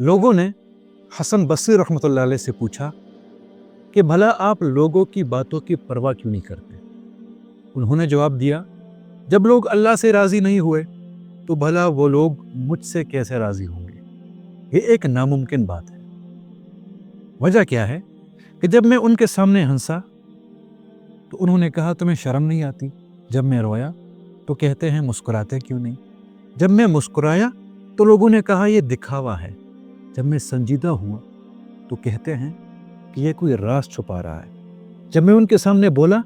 لوگوں نے حسن بصری رحمۃ اللہ علیہ سے پوچھا کہ بھلا آپ لوگوں کی باتوں کی پرواہ کیوں نہیں کرتے؟ انہوں نے جواب دیا، جب لوگ اللہ سے راضی نہیں ہوئے تو بھلا وہ لوگ مجھ سے کیسے راضی ہوں گے؟ یہ ایک ناممکن بات ہے۔ وجہ کیا ہے کہ جب میں ان کے سامنے ہنسا تو انہوں نے کہا تمہیں شرم نہیں آتی؟ جب میں رویا تو کہتے ہیں مسکراتے کیوں نہیں؟ جب میں مسکرایا تو لوگوں نے کہا یہ دکھاوا ہے۔ جب میں سنجیدہ ہوا تو کہتے ہیں کہ یہ کوئی راز چھپا رہا ہے۔ جب میں ان کے سامنے بولا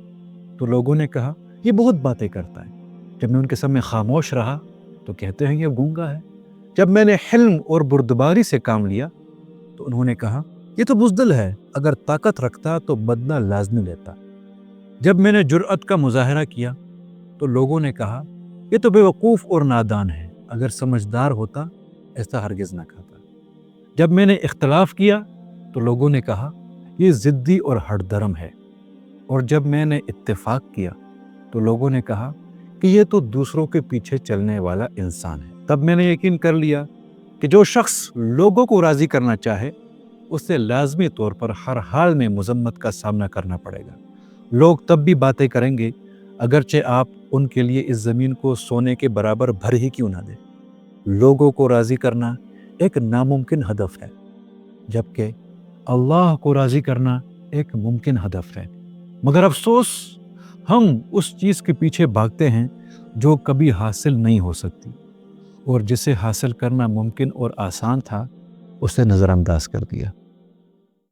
تو لوگوں نے کہا یہ بہت باتیں کرتا ہے۔ جب میں ان کے سامنے خاموش رہا تو کہتے ہیں یہ گونگا ہے۔ جب میں نے حلم اور بردباری سے کام لیا تو انہوں نے کہا یہ تو بزدل ہے، اگر طاقت رکھتا تو بدلہ لازمی لیتا۔ جب میں نے جرأت کا مظاہرہ کیا تو لوگوں نے کہا یہ تو بے وقوف اور نادان ہے، اگر سمجھدار ہوتا ایسا ہرگز نہ کھاتا۔ جب میں نے اختلاف کیا تو لوگوں نے کہا یہ ضدی اور ہٹ درم ہے، اور جب میں نے اتفاق کیا تو لوگوں نے کہا کہ یہ تو دوسروں کے پیچھے چلنے والا انسان ہے۔ تب میں نے یقین کر لیا کہ جو شخص لوگوں کو راضی کرنا چاہے اسے لازمی طور پر ہر حال میں مذمت کا سامنا کرنا پڑے گا۔ لوگ تب بھی باتیں کریں گے اگرچہ آپ ان کے لیے اس زمین کو سونے کے برابر بھر ہی کیوں نہ دیں۔ لوگوں کو راضی کرنا ایک ناممکن ہدف ہے، جبکہ اللہ کو راضی کرنا ایک ممکن ہدف ہے۔ مگر افسوس ہم اس چیز کے پیچھے بھاگتے ہیں جو کبھی حاصل نہیں ہو سکتی، اور جسے حاصل کرنا ممکن اور آسان تھا اسے نظر انداز کر دیا۔